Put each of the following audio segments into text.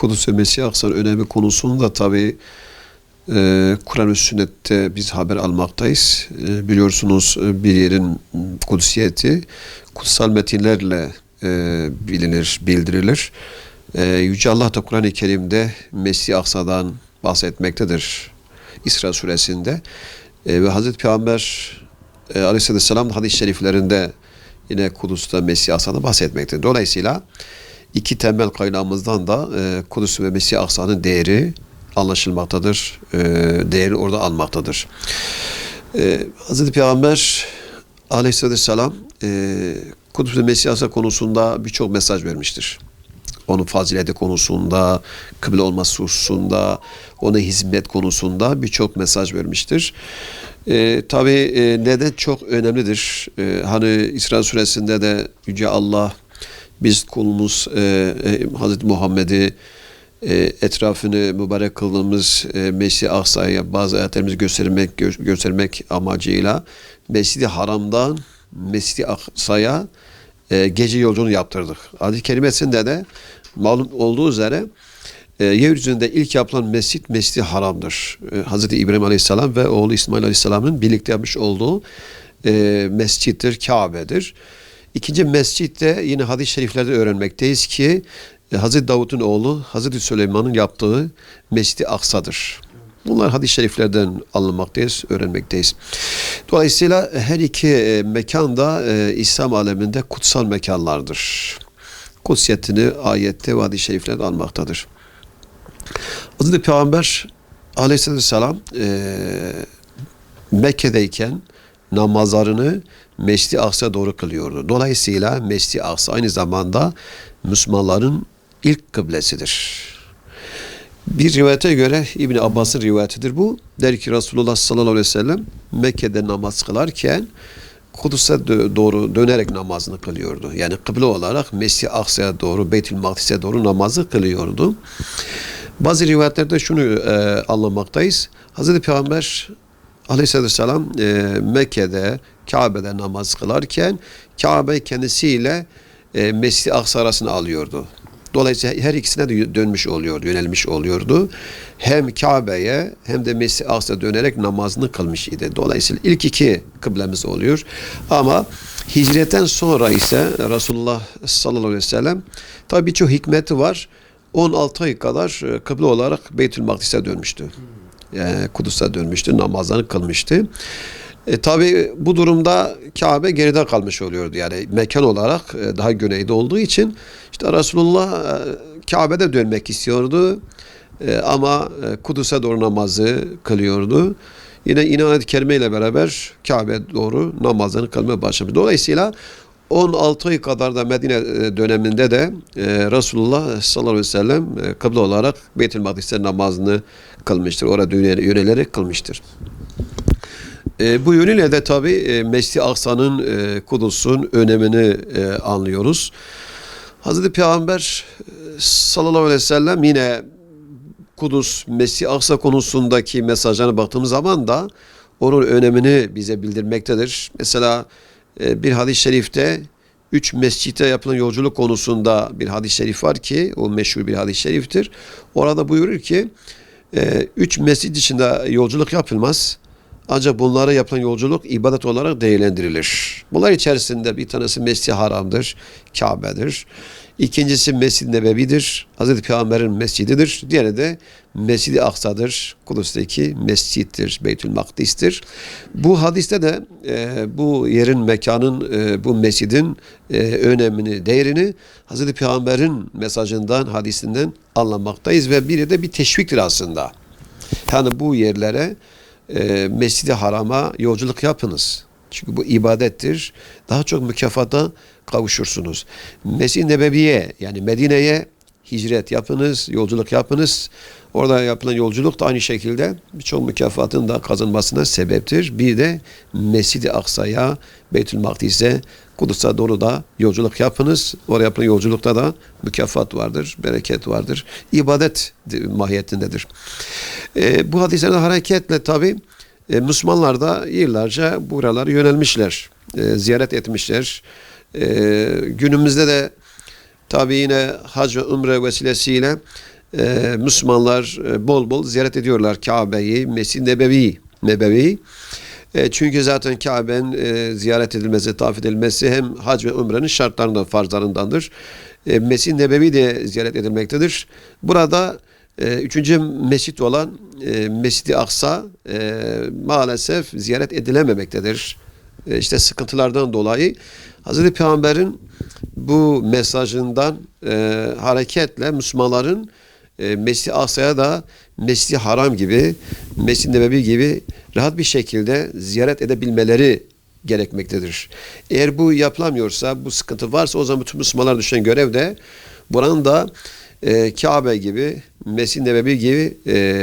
Kudüs ve Mescid-i Aksa'nın önemi konusunda tabii Kur'an ve sünnette biz haber almaktayız. Biliyorsunuz bir yerin kudsiyeti kutsal metinlerle bilinir, bildirilir. Yüce Allah da Kur'an-ı Kerim'de Mescid-i Aksa'dan bahsetmektedir. İsra suresinde. Ve Hazreti Peygamber Aleyhisselam hadis-i şeriflerinde yine Kudüs'te Mescid-i Aksa'da bahsetmektedir. Dolayısıyla iki temel kaynağımızdan da Kudüs ve Mescid-i Aksa'nın değeri anlaşılmaktadır. Değeri orada almaktadır. Hazreti Peygamber Aleyhisselam Kudüs ve Mescid-i Aksa konusunda birçok mesaj vermiştir. Onun fazileti konusunda, kıble olması hususunda, ona hizmet konusunda birçok mesaj vermiştir. Tabii neden çok önemlidir? Hani İsra suresinde de Yüce Allah biz kulumuz Hazreti Muhammed'i etrafını mübarek kıldığımız Mescid-i Aksa'ya bazı ayetlerimizi göstermek amacıyla Mescid-i Haram'dan Mescid-i Aksa'ya gece yolculuğunu yaptırdık. Hadis-i kerimesinde de malum olduğu üzere yeryüzünde ilk yapılan mescit Mescid-i Haram'dır. Hazreti İbrahim Aleyhisselam ve oğlu İsmail Aleyhisselam'ın birlikte yapmış olduğu mescittir, Kabe'dir. İkinci mescit de yine hadis-i şeriflerde öğrenmekteyiz ki Hazreti Davud'un oğlu Hazreti Süleyman'ın yaptığı Mescid-i Aksa'dır. Bunlar hadis-i şeriflerden alınmaktayız, öğrenmekteyiz. Dolayısıyla her iki mekan da İslam aleminde kutsal mekanlardır. Kutsiyetini ayette ve hadis-i şeriflerde almaktadır. Hazreti Peygamber Aleyhisselam Mekke'deyken namazlarını Mescid-i Aksa'ya doğru kılıyordu. Dolayısıyla Mescid-i Aksa aynı zamanda Müslümanların ilk kıblesidir. Bir rivayete göre İbn Abbas'ın rivayetidir bu. Der ki Resulullah sallallahu aleyhi ve sellem Mekke'de namaz kılarken Kudüs'e doğru dönerek namazını kılıyordu. Yani kıble olarak Mescid-i Aksa'ya doğru, Beytül Makdis'e doğru namazı kılıyordu. Bazı rivayetlerde şunu anlamaktayız. Hazreti Peygamber Aleyhisselam Mekke'de, Kabe'de namaz kılarken Kabe kendisiyle Mescid-i Aksa arasını alıyordu. Dolayısıyla her ikisine de dönmüş oluyordu, yönelmiş oluyordu. Hem Kabe'ye hem de Mescid-i Aksa'ya dönerek namazını kılmış idi. Dolayısıyla ilk iki kıblemiz oluyor. Ama hicretten sonra ise Resulullah sallallahu aleyhi ve sellem tabi birçok hikmeti var. 16 ay kadar kıble olarak Beytül Makdis'e dönmüştü. Yani Kudüs'e dönmüştü, namazlarını kılmıştı. Tabi bu durumda Kabe geride kalmış oluyordu. Yani mekan olarak daha güneyde olduğu için işte Resulullah Kabe'de dönmek istiyordu. Ama Kudüs'e doğru namazı kılıyordu. Yine İnan-ı Kerime ile beraber Kabe'ye doğru namazlarını kılmaya başlamış. Dolayısıyla 16 ay kadar da Medine döneminde de Resulullah sallallahu aleyhi ve sellem kıble olarak Beytül Makdis'te namazını kılmıştır. Orada yönelerek kılmıştır. Bu yönüyle de tabi Mescid-i Aksa'nın, Kudüs'ün önemini anlıyoruz. Hazreti Peygamber sallallahu aleyhi ve sellem yine Kudüs, Mescid-i Aksa konusundaki mesajlarına baktığımız zaman da onun önemini bize bildirmektedir. Mesela bir hadis-i şerifte 3 mescitte yapılan yolculuk konusunda bir hadis-i şerif var ki o meşhur bir hadis-i şeriftir. Orada buyurur ki 3 mescid içinde yolculuk yapılmaz. Ancak bunlara yapılan yolculuk ibadet olarak değerlendirilir. Bunlar içerisinde bir tanesi Mescid-i Haram'dır, Kabe'dir. İkincisi Mescid-i Nebevi'dir, Hazreti Peygamber'in mescididir. Diğeri de Mescid-i Aksa'dır, Kudüs'teki mescittir, Beytül Makdis'tir. Bu hadiste de bu yerin, mekanın, bu mescidin önemini, değerini Hazreti Peygamber'in mesajından, hadisinden anlamaktayız ve biri de bir teşviktir aslında. Yani bu yerlere Mescid-i Haram'a yolculuk yapınız. Çünkü bu ibadettir. Daha çok mükafata kavuşursunuz. Mescid-i Nebevi'ye yani Medine'ye hicret yapınız, yolculuk yapınız. Orada yapılan yolculuk da aynı şekilde birçok mükafatın da kazanmasına sebeptir. Bir de Mescid-i Aksa'ya, Beytül Makdis'e, Kudüs'e doğru da yolculuk yapınız. Oraya yapılan yolculukta da mükafat vardır, bereket vardır. İbadet mahiyetindedir. Bu hadislerden hareketle tabi Müslümanlar da yıllarca buralara yönelmişler. Ziyaret etmişler. Günümüzde de tabi yine hac ve umre vesilesiyle Müslümanlar bol bol ziyaret ediyorlar Kabe'yi, Mescid-i Nebevi. Çünkü zaten Kabe'nin ziyaret edilmesi, tavaf edilmesi hem hac ve umrenin şartlarından, farzlarındandır. Mescid-i Nebevi de ziyaret edilmektedir. Burada üçüncü mescit olan Mescid-i Aksa maalesef ziyaret edilememektedir. İşte sıkıntılardan dolayı Hazreti Peygamber'in bu mesajından hareketle Müslümanların Mescid-i Aksa'ya da Mescid-i Haram gibi, Mescid-i Nebevi gibi rahat bir şekilde ziyaret edebilmeleri gerekmektedir. Eğer bu yapılamıyorsa, bu sıkıntı varsa o zaman bütün Müslümanlar düşen görev de buranın da Kabe gibi, Mescid-i Nebevi gibi,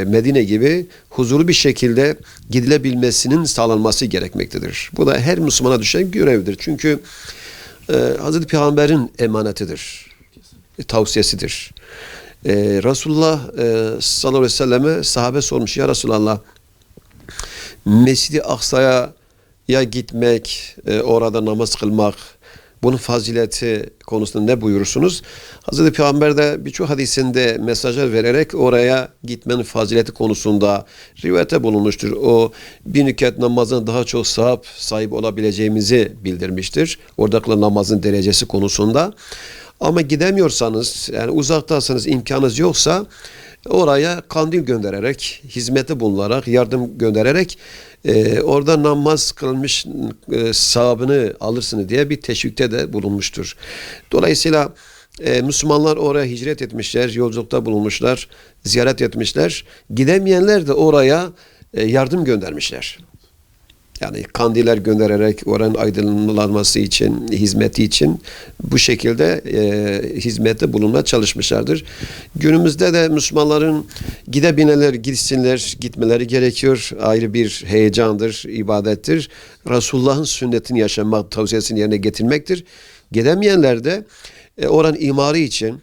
Medine gibi huzurlu bir şekilde gidilebilmesinin sağlanması gerekmektedir. Bu da her Müslümana düşen görevdir. Çünkü Hazreti Peygamber'in emanetidir, tavsiyesidir. Resulullah sallallahu aleyhi ve selleme sahabe sormuş, ya Resulallah, Mescid-i Aksa'ya gitmek, orada namaz kılmak, bunun fazileti konusunda ne buyurursunuz? Hazreti Peygamber de birçok hadisinde mesajlar vererek oraya gitmenin fazileti konusunda rivayete bulunmuştur. O bir rekat namazın daha çok sevap sahibi olabileceğimizi bildirmiştir. Orada kılınan namazın derecesi konusunda. Ama gidemiyorsanız, yani uzaktasınız, imkanınız yoksa oraya kandil göndererek, hizmete bulunarak, yardım göndererek orada namaz kılmış sevabını alırsınız diye bir teşvikte de bulunmuştur. Dolayısıyla Müslümanlar oraya hicret etmişler, yolculukta bulunmuşlar, ziyaret etmişler. Gidemeyenler de oraya yardım göndermişler. Yani kandiller göndererek oranın aydınlanması için, hizmeti için bu şekilde hizmette bulunmaya çalışmışlardır. Günümüzde de Müslümanların gidebilenler gitsinler, gitmeleri gerekiyor. Ayrı bir heyecandır, ibadettir. Resulullah'ın sünnetini yaşamak, tavsiyesini yerine getirmektir. Gidemeyenler de oranın imarı için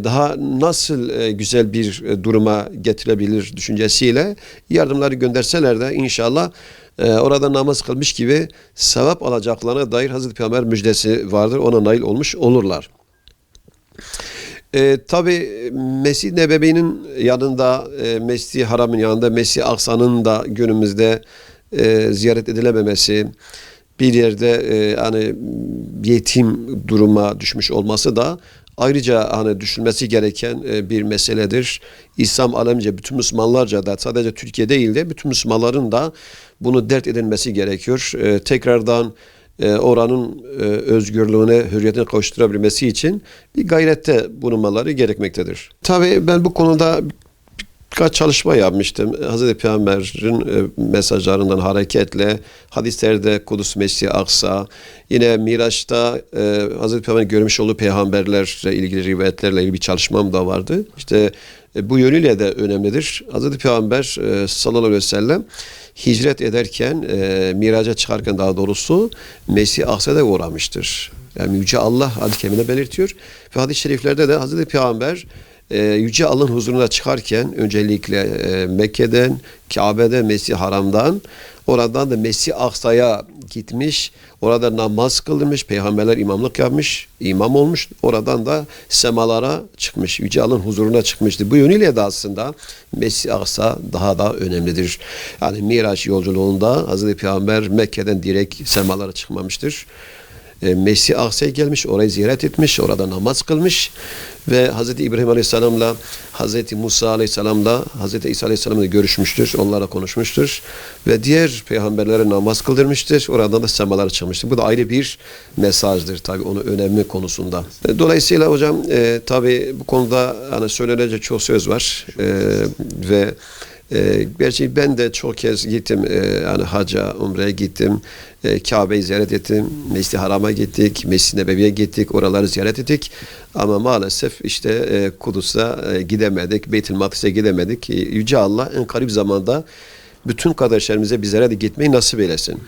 daha nasıl güzel bir duruma getirebilir düşüncesiyle yardımları gönderseler de inşallah orada namaz kılmış gibi sevap alacaklarına dair Hazreti Peygamber müjdesi vardır. Ona nail olmuş olurlar. Tabi Mescid-i Nebevi'nin yanında, Mescid-i Haram'ın yanında Mescid-i Aksa'nın da günümüzde ziyaret edilememesi, bir yerde hani yetim duruma düşmüş olması da ayrıca hani düşünmesi gereken bir meseledir. İslam alemce, bütün Müslümanlarca da, sadece Türkiye değil de bütün Müslümanların da bunu dert edilmesi gerekiyor. Tekrardan oranın özgürlüğüne, hürriyetine kavuşturabilmesi için bir gayrette bulunmaları gerekmektedir. Tabii ben bu konuda birkaç çalışma yapmıştım. Hazreti Peygamber'in mesajlarından hareketle hadislerde Kudüs, Mescid-i Aksa, yine Miraç'ta Hazreti Peygamber'in görmüş olduğu peygamberlerle ilgili rivayetlerle ilgili bir çalışmam da vardı. İşte bu yönüyle de önemlidir. Hazreti Peygamber sallallahu aleyhi ve sellem hicret ederken, miraca çıkarken daha doğrusu Mescid-i Aksa'da uğramıştır. Yani Yüce Allah hadis-i kerimede belirtiyor. Ve hadis-i şeriflerde de Hazreti Peygamber Yüce Allah'ın huzuruna çıkarken öncelikle Mekke'den, Kabe'den, Mescid-i Haram'dan, oradan da Mescid-i Aksa'ya gitmiş, orada namaz kılmış, peygamberler imamlık yapmış, imam olmuş, oradan da semalara çıkmış, Yüce Allah'ın huzuruna çıkmıştı. Bu yönüyle de aslında Mescid-i Aksa daha da önemlidir. Yani Miraç yolculuğunda Hazreti Peygamber Mekke'den direkt semalara çıkmamıştır. Mescid-i Aksa'ya gelmiş, orayı ziyaret etmiş, orada namaz kılmış ve Hz. İbrahim Aleyhisselam'la, Hz. Musa Aleyhisselam'la, Hz. İsa Aleyhisselam'la görüşmüştür, onlarla konuşmuştur ve diğer peygamberlere namaz kıldırmıştır, oradan da semalara çıkmıştır. Bu da ayrı bir mesajdır tabii onun önemli konusunda. Dolayısıyla hocam tabii bu konuda hani söylenecek çok söz var ve gerçi ben de çok kez gittim, yani hacca, umreye gittim, Kabe'yi ziyaret ettim, Mescid-i Haram'a gittik, Mescid-i Nebevi'ye gittik, oraları ziyaret ettik. Ama maalesef işte Kudüs'e gidemedik, Beyt-i Makdis'e gidemedik. Yüce Allah en karib zamanda bütün kardeşlerimize bizlere de gitmeyi nasip eylesin.